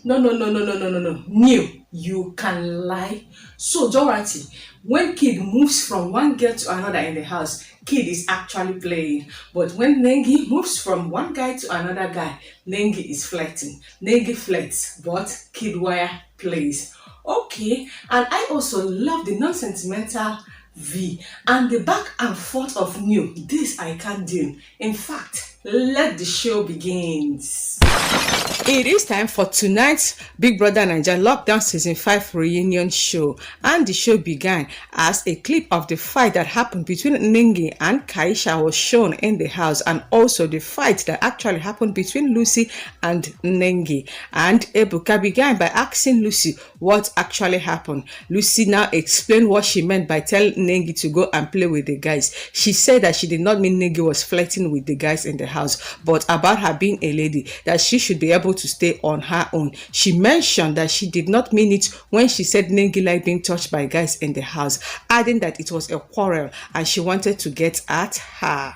No, no, no, no, no, no, no, no. New, you can lie. So, Dorothy, when Kid moves from one girl to another in the house, Kid is actually playing. But when Nengi moves from one guy to another guy, Nengi is flirting. Nengi flirts, but KIDDWAYA plays. Okay, and I also love the non-sentimental V and the back and forth of New. This I can't do. In fact, let the show begins. It is time for tonight's Big Brother Naija Lockdown Season 5 reunion show, and the show began as a clip of the fight that happened between Nengi and Kaisha was shown in the house, and also the fight that actually happened between Lucy and Nengi. And Ebuka began by asking Lucy what actually happened. Lucy now explained what she meant by telling Nengi to go and play with the guys. She said that she did not mean Nengi was flirting with the guys in the house, but about her being a lady, that she should be able to stay on her own. She mentioned that she did not mean it when she said Nengi liked being touched by guys in the house, adding that it was a quarrel and she wanted to get at her.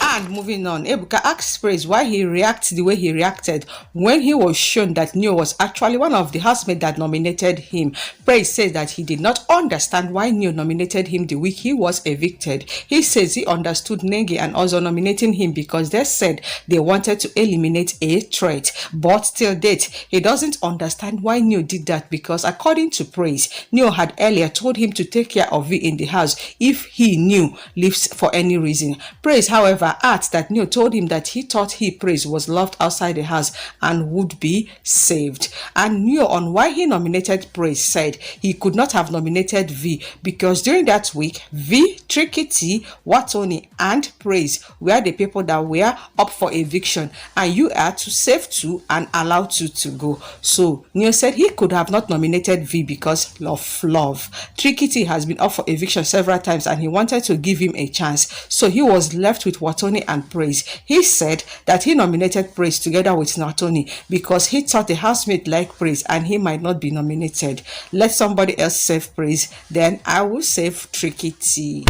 And moving on, Ebuka asked Praise why he reacted the way he reacted when he was shown that Neo was actually one of the housemates that nominated him. Praise says that he did not understand why Neo nominated him the week he was evicted. He says he understood Nengi and also nominating him because they said they wanted to eliminate a threat. But till date, he doesn't understand why Neo did that because according to Praise, Neo had earlier told him to take care of Vee in the house if he knew leaves for any reason. Praise, however, adds that Neo told him that he thought Praise was loved outside the house and would be saved. And Neo, on why he nominated Praise, said he could not have nominated Vee because during that week, Vee, Vee Wathoni and Praise were the people that were up for eviction, and you are to save two and allow two to go. So Neo said he could have not nominated Vee because of love. Vee has been up for eviction several times and he wanted to give him a chance, so he was left with Wathoni and Praise. He said that he nominated Praise together with Wathoni because he thought the housemate liked Praise and he might not be nominated. Let somebody else save Praise, then I will save Vee.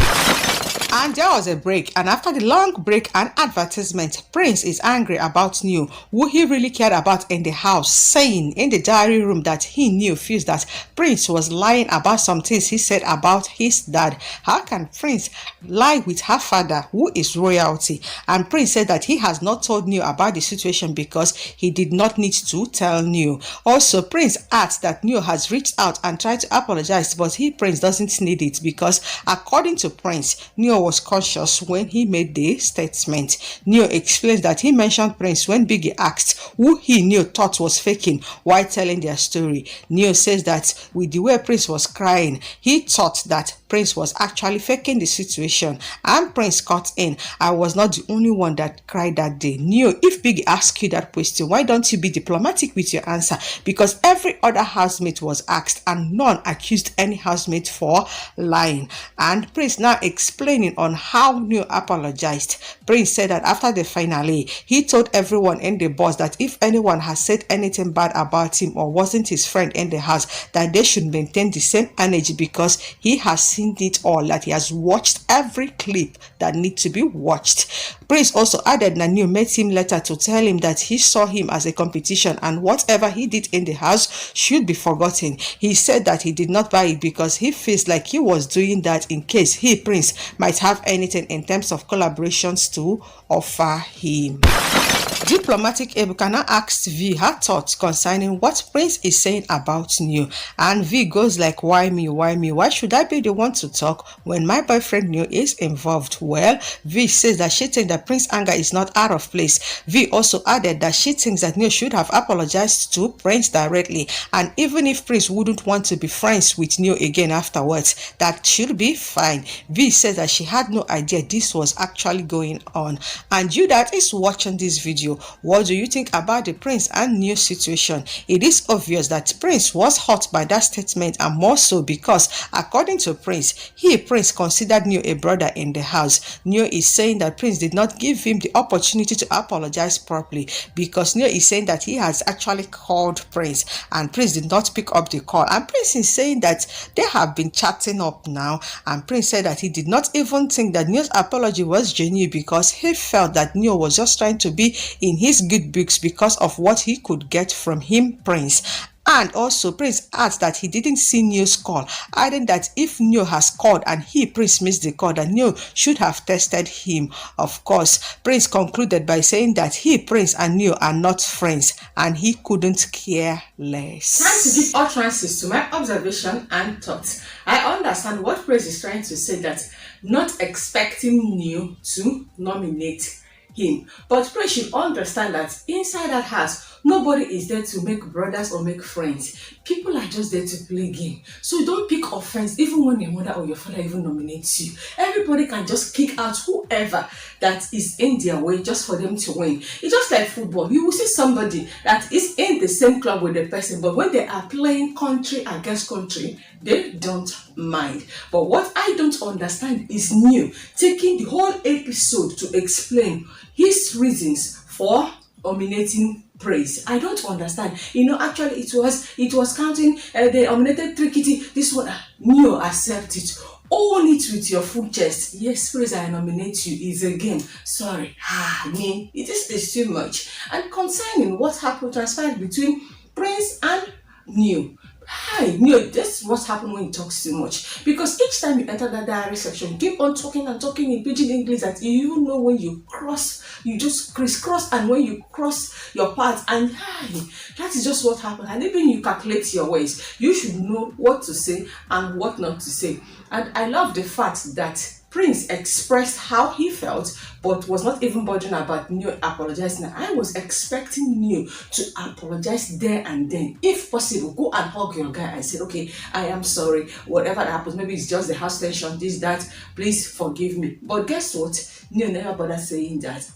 And there was a break, and after the long break and advertisement, Prince is angry about Neo, who he really cared about in the house, saying in the diary room that he knew feels that Prince was lying about some things he said about his dad. How can Prince lie with her father, who is royalty? And Prince said that he has not told Neo about the situation because he did not need to tell Neo. Also, Prince adds that Neo has reached out and tried to apologize, but Prince doesn't need it because according to Prince, Neo was conscious when he made the statement. Neo explains that he mentioned Prince when Biggie asked who he knew thought was faking while telling their story. Neo says that with the way Prince was crying, he thought that Prince was actually faking the situation, and Prince cut in, I was not the only one that cried that day. Neo, if Biggie asks you that question, why don't you be diplomatic with your answer? Because every other housemate was asked and none accused any housemate for lying. And Prince now explaining on how Neo apologized. Prince said that after the finale, he told everyone in the bus that if anyone has said anything bad about him or wasn't his friend in the house, that they should maintain the same energy because he has seen it all, that he has watched every clip that need to be watched. Prince also added that Neo met him later to tell him that he saw him as a competition and whatever he did in the house should be forgotten. He said that he did not buy it because he feels like he was doing that in case Prince, might have anything in terms of collaborations to offer him. Diplomatic Ebuka now asked Vee her thoughts concerning what Prince is saying about Neo, and Vee goes like, why me, why should I be the one to talk when my boyfriend Neo is involved? Well, Vee says that she thinks that Prince's anger is not out of place. Vee also added that she thinks that Neo should have apologized to Prince directly, and even if Prince wouldn't want to be friends with Neo again afterwards, that should be fine. Vee says that she had no idea this was actually going on. And you that is watching this video, what do you think about the Prince and Neo situation? It is obvious that Prince was hurt by that statement, and more so because according to Prince, Prince considered Neo a brother in the house. Neo is saying that Prince did not give him the opportunity to apologize properly because Neo is saying that he has actually called Prince and Prince did not pick up the call, and Prince is saying that they have been chatting up now, and Prince said that he did not even think that Neo's apology was genuine because he felt that Neo was just trying to be in his good books because of what he could get from him, Prince. And also, Prince adds that he didn't see Neo's call, adding that if Neo has called and he, Prince, missed the call, that Neo should have tested him. Of course, Prince concluded by saying that he, Prince, and Neo are not friends, and he couldn't care less. Trying to give utterances to my observation and thoughts. I understand what Prince is trying to say, that not expecting Neo to nominate him. But Prince should understand that inside that house, nobody is there to make brothers or make friends. People are just there to play game. So don't pick offense even when your mother or your father even nominates you. Everybody can just kick out whoever that is in their way just for them to win. It's just like football. You will see somebody that is in the same club with the person, but when they are playing country against country, they don't mind. But what I don't understand is Neo taking the whole episode to explain his reasons for nominating Praise. I don't understand. Actually it was counting. They nominated Trikiti. This one, Neo, accept it. Own it with your full chest. Yes, Praise, I nominate you. Is a game. Sorry. It is too much. And concerning what happened, transpired between Prince and Neo. Hi, Neo, this is what happens when you talk too much. Because each time you enter that diary section, keep on talking and talking in pidgin English that you even know when you cross, you just crisscross, and when you cross your paths, and that is just what happens. And even you calculate your ways, you should know what to say and what not to say. And I love the fact that Prince expressed how he felt, but was not even bothering about Neo apologizing. I was expecting Neo to apologize there and then. If possible, go and hug your guy and say, okay, I am sorry. Whatever that happens, maybe it's just the house tension, this, that, please forgive me. But guess what? Neo never bothered saying that.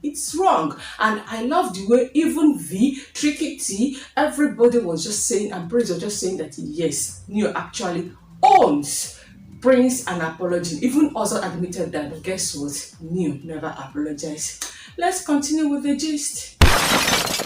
It's wrong. And I love the way even Vee, Tricky T, everybody was just saying, and Prince was just saying that yes, Neo actually owns Prince an apology. Even also admitted that, but guess what? Neo never apologized. Let's continue with the gist.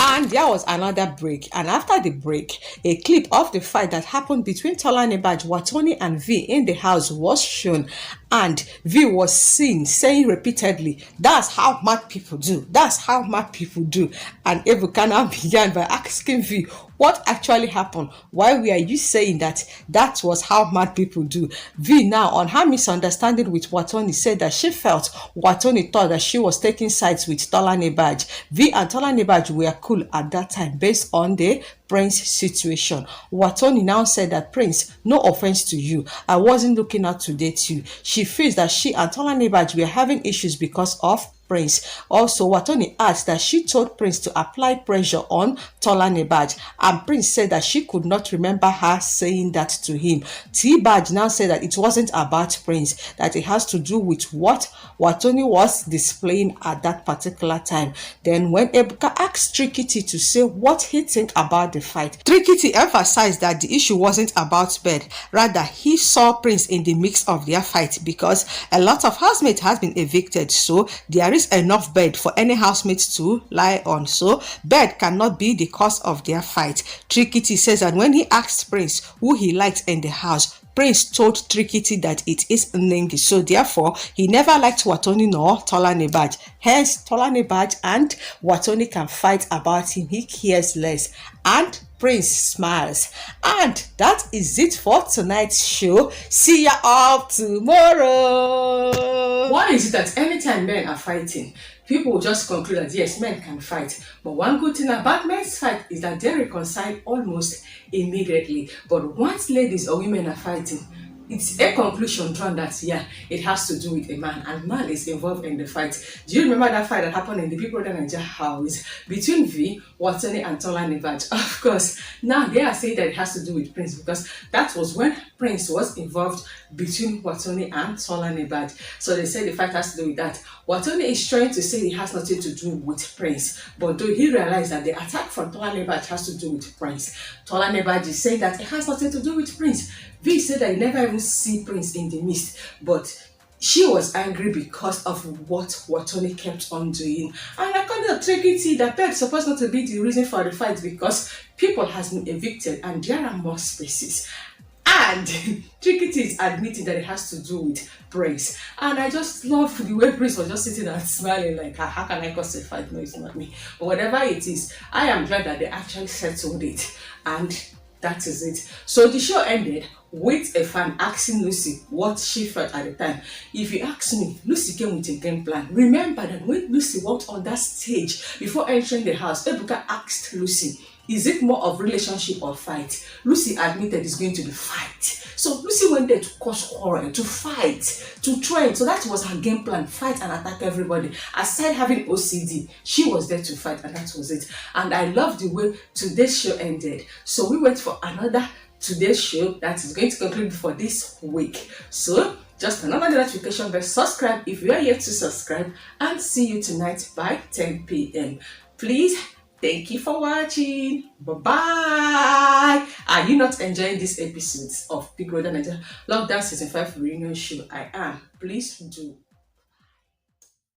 And there was another break, and after the break, a clip of the fight that happened between Tolani Baj, Wathoni and Vee in the house was shown, and Vee was seen saying repeatedly, "That's how mad people do. That's how mad people do." And Ebukana began by asking Vee, what actually happened? Why were you saying that was how mad people do? Vee, now on her misunderstanding with Wathoni, said that she felt Wathoni thought that she was taking sides with Tolani Baj. Vee and Tolani Baj were cool at that time based on the Prince situation. Wathoni now said that, Prince, no offense to you, I wasn't looking out to date you. She feels that she and Tolani Baj were having issues because of Prince. Also, Wathoni adds that she told Prince to apply pressure on Tolani Baj, and Prince said that she could not remember her saying that to him. Tbaj now said that it wasn't about Prince, that it has to do with what Wathoni was displaying at that particular time. Then when Ebuka asked Tricky T to say what he think about the fight, Tricky T emphasized that the issue wasn't about bed, rather he saw Prince in the mix of their fight because a lot of housemates has been evicted, so there is enough bed for any housemates to lie on, so bed cannot be the cause of their fight. Tricky T says that when he asked Prince who he liked in the house, Prince told Tricky T that it is Nengi, so therefore he never liked Wathoni nor Tolani Baj. Hence, Tolani Baj and Wathoni can fight about him, he cares less. And Prince smiles. And that is it for tonight's show. See ya all tomorrow. Why is it that anytime men are fighting, people will just conclude that yes, men can fight? But one good thing about men's fight is that they reconcile almost immediately. But once ladies or women are fighting, it's a conclusion drawn that it has to do with a man, and man is involved in the fight. Do you remember that fight that happened in the Big Brother Nigeria house between Vee, Wathoni and Tolani Baj? Of course, now they are saying that it has to do with Prince because that was when Prince was involved between Wathoni and Tolani Baj. So they say the fight has to do with that. Wathoni is trying to say it has nothing to do with Prince, but though he realized that the attack from Tolani Baj has to do with Prince, Tolani Baj is saying that it has nothing to do with Prince. Vee said that he never even see Prince in the mist, but she was angry because of what Wathoni kept on doing. And according to Tricky T, the bed supposed not to be the reason for the fight because people has been evicted and there are more spaces. And Tricky is admitting that it has to do with Prince. And I just love the way Prince was just sitting and smiling like, how can I cause a fight? No, it's not me. But whatever it is, I am glad that they actually settled it. And that is it. So the show ended with a fan asking Lucy what she felt at the time. If you ask me, Lucy came with a game plan. Remember that when Lucy walked on that stage before entering the house, Ebuka asked Lucy, is it more of relationship or fight? Lucy admitted it's going to be fight. So Lucy went there to cause quarrel, to fight, to train. So that was her game plan, fight and attack everybody. Aside having OCD, she was there to fight, and that was it. And I love the way today's show ended. So we wait for another today's show that is going to conclude for this week. So just another notification bell, subscribe if you are yet to subscribe, and see you tonight by 10 p.m. Please, thank you for watching. Bye-bye. Are you not enjoying these episodes of Big Brother Nigeria Lockdown Season 5 reunion show? I am. Please do.